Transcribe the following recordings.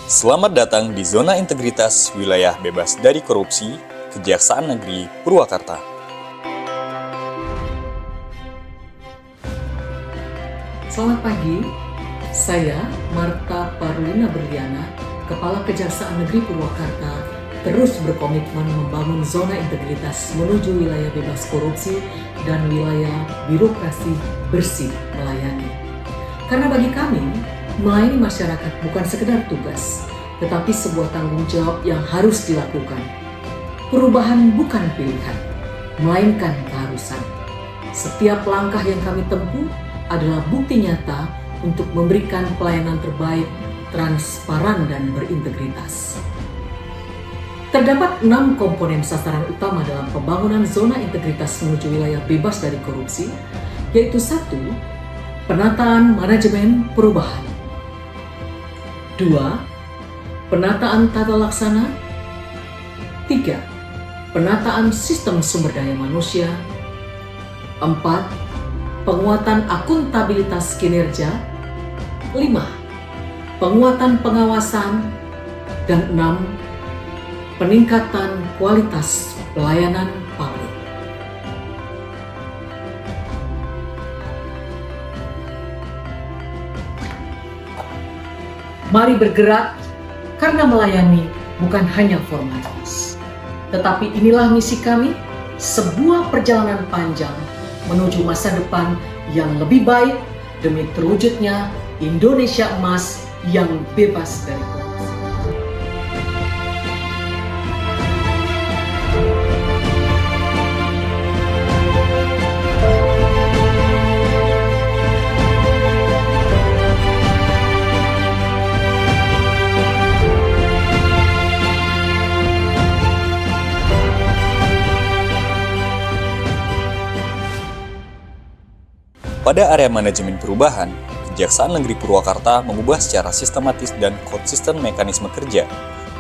Selamat datang di Zona Integritas Wilayah Bebas dari Korupsi, Kejaksaan Negeri Purwakarta. Selamat pagi, saya Marta Parulina Berliana, Kepala Kejaksaan Negeri Purwakarta, terus berkomitmen membangun zona integritas menuju wilayah bebas korupsi dan wilayah birokrasi bersih melayani. Karena bagi kami, melayani masyarakat bukan sekedar tugas, tetapi sebuah tanggung jawab yang harus dilakukan. Perubahan bukan pilihan, melainkan keharusan. Setiap langkah yang kami tempuh adalah bukti nyata untuk memberikan pelayanan terbaik, transparan, dan berintegritas. Terdapat 6 komponen sasaran utama dalam pembangunan zona integritas menuju wilayah bebas dari korupsi, yaitu 1. Penataan manajemen perubahan. 2. Penataan tata laksana. 3. Penataan sistem sumber daya manusia. 4. Penguatan akuntabilitas kinerja. 5. Penguatan pengawasan. Dan 6. Peningkatan kualitas pelayanan publik. Mari bergerak, karena melayani bukan hanya formalitas. Tetapi inilah misi kami, sebuah perjalanan panjang menuju masa depan yang lebih baik demi terwujudnya Indonesia Emas yang bebas dari korupsi. Pada area manajemen perubahan, Kejaksaan Negeri Purwakarta mengubah secara sistematis dan konsisten mekanisme kerja,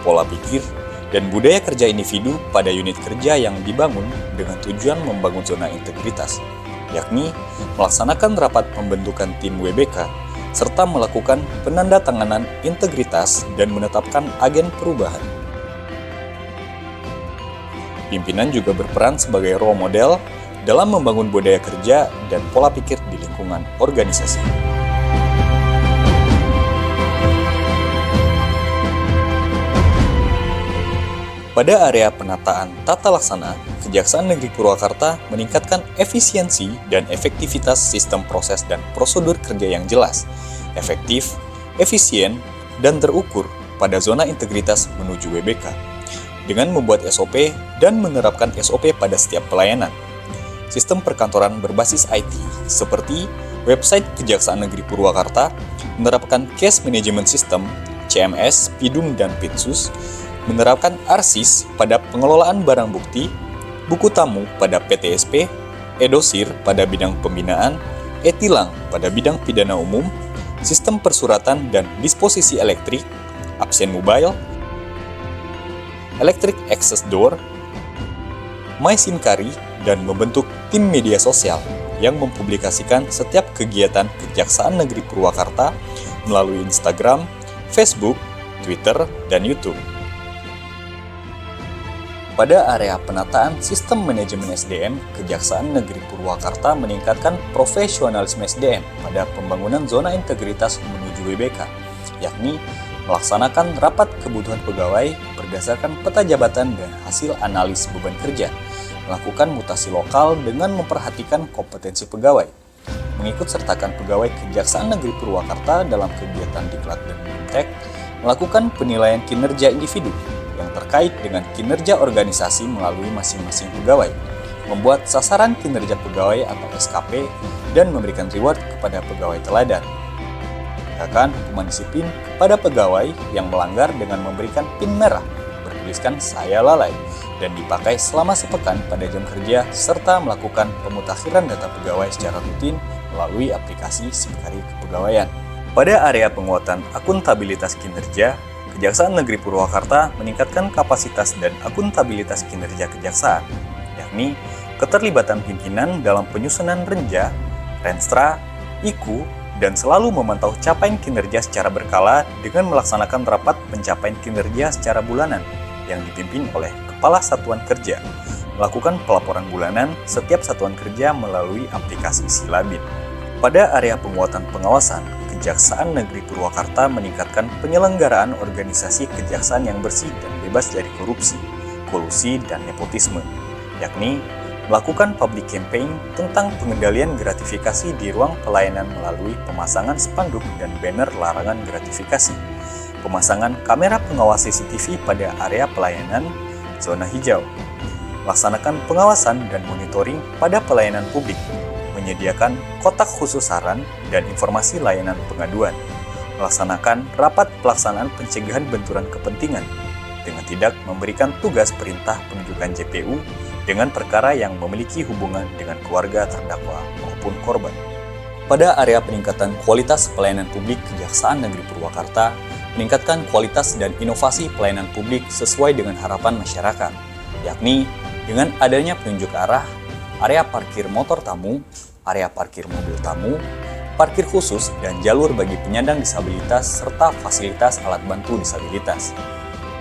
pola pikir, dan budaya kerja individu pada unit kerja yang dibangun dengan tujuan membangun zona integritas, yakni melaksanakan rapat pembentukan tim WBK, serta melakukan penandatanganan integritas dan menetapkan agen perubahan. Pimpinan juga berperan sebagai role model dalam membangun budaya kerja dan pola pikir di lingkungan organisasi. Pada area penataan tata laksana, Kejaksaan Negeri Purwakarta meningkatkan efisiensi dan efektivitas sistem proses dan prosedur kerja yang jelas, efektif, efisien, dan terukur pada zona integritas menuju WBK, dengan membuat SOP dan menerapkan SOP pada setiap pelayanan. Sistem perkantoran berbasis IT seperti website Kejaksaan Negeri Purwakarta menerapkan Case Management System, CMS, PIDUM, dan PITSUS, menerapkan ARSIS pada pengelolaan barang bukti, buku tamu pada PTSP, EDOSIR pada bidang pembinaan, e-tilang pada bidang pidana umum, sistem persuratan dan disposisi elektrik, absen mobile, electric access door, MySIMKARI, dan membentuk tim media sosial yang mempublikasikan setiap kegiatan Kejaksaan Negeri Purwakarta melalui Instagram, Facebook, Twitter, dan YouTube. Pada area penataan sistem manajemen SDM, Kejaksaan Negeri Purwakarta meningkatkan profesionalisme SDM pada pembangunan zona integritas menuju WBK, yakni melaksanakan rapat kebutuhan pegawai berdasarkan peta jabatan dan hasil analis beban kerja, melakukan mutasi lokal dengan memperhatikan kompetensi pegawai, mengikut sertakan pegawai Kejaksaan Negeri Purwakarta dalam kegiatan Diklat dan Bimtek, melakukan penilaian kinerja individu yang terkait dengan kinerja organisasi melalui masing-masing pegawai, membuat sasaran kinerja pegawai atau SKP, dan memberikan reward kepada pegawai teladan. Menegakkan hukuman disiplin kepada pegawai yang melanggar dengan memberikan pin merah bertuliskan "Saya lalai" dan dipakai selama sepekan pada jam kerja, serta melakukan pemutakhiran data pegawai secara rutin melalui aplikasi SIMKARI Kepegawaian. Pada area penguatan akuntabilitas kinerja, Kejaksaan Negeri Purwakarta meningkatkan kapasitas dan akuntabilitas kinerja kejaksaan, yakni keterlibatan pimpinan dalam penyusunan renja, renstra, IKU, dan selalu memantau capaian kinerja secara berkala dengan melaksanakan rapat pencapaian kinerja secara bulanan yang dipimpin oleh Kepala Satuan Kerja, melakukan pelaporan bulanan setiap satuan kerja melalui aplikasi Silabin. Pada area penguatan pengawasan, Kejaksaan Negeri Purwakarta meningkatkan penyelenggaraan organisasi kejaksaan yang bersih dan bebas dari korupsi, kolusi, dan nepotisme, yakni melakukan public campaign tentang pengendalian gratifikasi di ruang pelayanan melalui pemasangan spanduk dan banner larangan gratifikasi, pemasangan kamera pengawas CCTV pada area pelayanan zona hijau, melaksanakan pengawasan dan monitoring pada pelayanan publik, menyediakan kotak khusus saran dan informasi layanan pengaduan, melaksanakan rapat pelaksanaan pencegahan benturan kepentingan, dengan tidak memberikan tugas perintah penunjukan JPU dengan perkara yang memiliki hubungan dengan keluarga terdakwa maupun korban. Pada area peningkatan kualitas pelayanan publik, Kejaksaan Negeri Purwakarta meningkatkan kualitas dan inovasi pelayanan publik sesuai dengan harapan masyarakat, yakni dengan adanya penunjuk arah, area parkir motor tamu, area parkir mobil tamu, parkir khusus dan jalur bagi penyandang disabilitas serta fasilitas alat bantu disabilitas.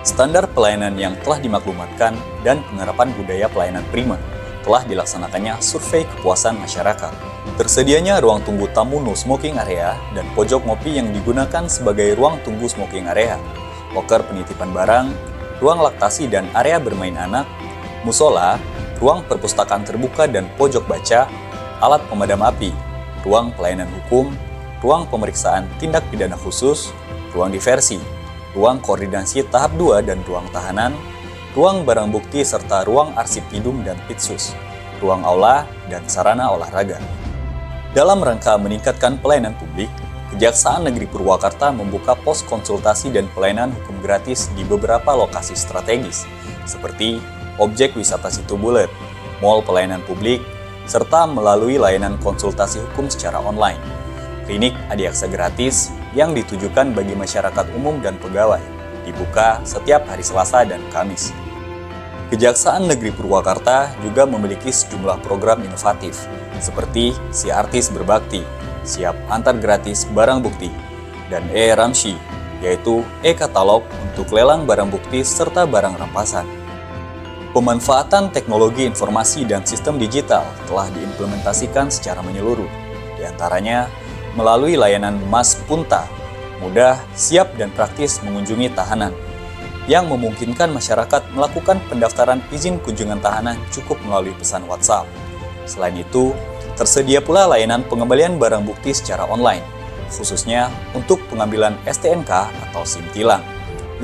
Standar pelayanan yang telah dimaklumatkan dan penerapan budaya pelayanan prima telah dilaksanakannya survei kepuasan masyarakat. Tersedianya ruang tunggu tamu no smoking area dan pojok ngopi yang digunakan sebagai ruang tunggu smoking area, loker penitipan barang, ruang laktasi dan area bermain anak, musola, ruang perpustakaan terbuka dan pojok baca, alat pemadam api, ruang pelayanan hukum, ruang pemeriksaan tindak pidana khusus, ruang diversi, ruang koordinasi tahap 2 dan ruang tahanan, ruang barang bukti serta ruang arsip Pidum dan Pitsus, ruang aula, dan sarana olahraga. Dalam rangka meningkatkan pelayanan publik, Kejaksaan Negeri Purwakarta membuka pos konsultasi dan pelayanan hukum gratis di beberapa lokasi strategis, seperti objek wisata Situ Bulet, mal pelayanan publik, serta melalui layanan konsultasi hukum secara online. Klinik Adiaksa gratis yang ditujukan bagi masyarakat umum dan pegawai, dibuka setiap hari Selasa dan Kamis. Kejaksaan Negeri Purwakarta juga memiliki sejumlah program inovatif, seperti Si Artis Berbakti, Siap Antar Gratis Barang Bukti, dan E-Ramsyi, yaitu e-katalog untuk lelang barang bukti serta barang rampasan. Pemanfaatan teknologi informasi dan sistem digital telah diimplementasikan secara menyeluruh, diantaranya melalui layanan Mas Punta, mudah, siap, dan praktis mengunjungi tahanan, yang memungkinkan masyarakat melakukan pendaftaran izin kunjungan tahanan cukup melalui pesan WhatsApp. Selain itu, tersedia pula layanan pengembalian barang bukti secara online, khususnya untuk pengambilan STNK atau SIM tilang,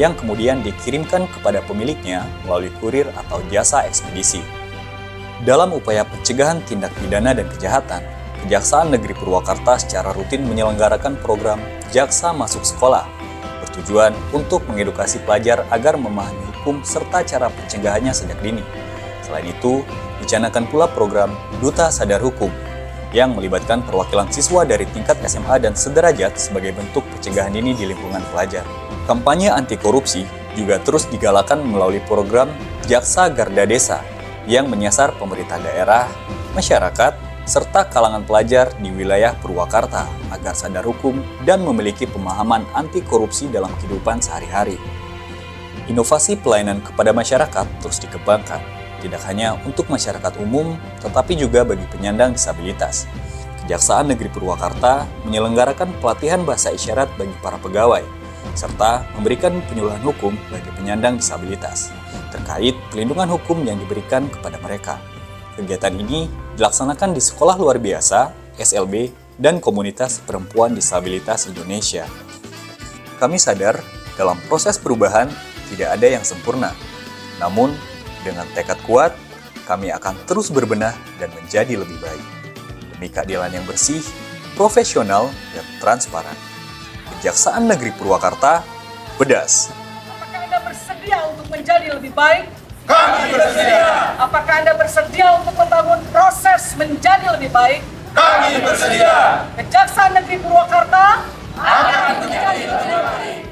yang kemudian dikirimkan kepada pemiliknya melalui kurir atau jasa ekspedisi. Dalam upaya pencegahan tindak pidana dan kejahatan, Kejaksaan Negeri Purwakarta secara rutin menyelenggarakan program Jaksa Masuk Sekolah, bertujuan untuk mengedukasi pelajar agar memahami hukum serta cara pencegahannya sejak dini. Selain itu, dicanangkan pula program Duta Sadar Hukum, yang melibatkan perwakilan siswa dari tingkat SMA dan sederajat sebagai bentuk pencegahan dini di lingkungan pelajar. Kampanye anti korupsi juga terus digalakan melalui program Jaksa Garda Desa, yang menyasar pemerintah daerah, masyarakat, serta kalangan pelajar di wilayah Purwakarta agar sadar hukum dan memiliki pemahaman anti korupsi dalam kehidupan sehari-hari. Inovasi pelayanan kepada masyarakat terus dikembangkan, tidak hanya untuk masyarakat umum, tetapi juga bagi penyandang disabilitas. Kejaksaan Negeri Purwakarta menyelenggarakan pelatihan bahasa isyarat bagi para pegawai, serta memberikan penyuluhan hukum bagi penyandang disabilitas, terkait pelindungan hukum yang diberikan kepada mereka. Kegiatan ini dilaksanakan di Sekolah Luar Biasa, SLB, dan Komunitas Perempuan Disabilitas Indonesia. Kami sadar, dalam proses perubahan tidak ada yang sempurna. Namun, dengan tekad kuat, kami akan terus berbenah dan menjadi lebih baik. Demi keadilan yang bersih, profesional, dan transparan. Kejaksaan Negeri Purwakarta, Bedas. Apakah Anda bersedia untuk menjadi lebih baik? Kami bersedia. Apakah Anda bersedia untuk membangun proses menjadi lebih baik? Kami bersedia. Kejaksaan Negeri Purwakarta Akan menjadi lebih baik.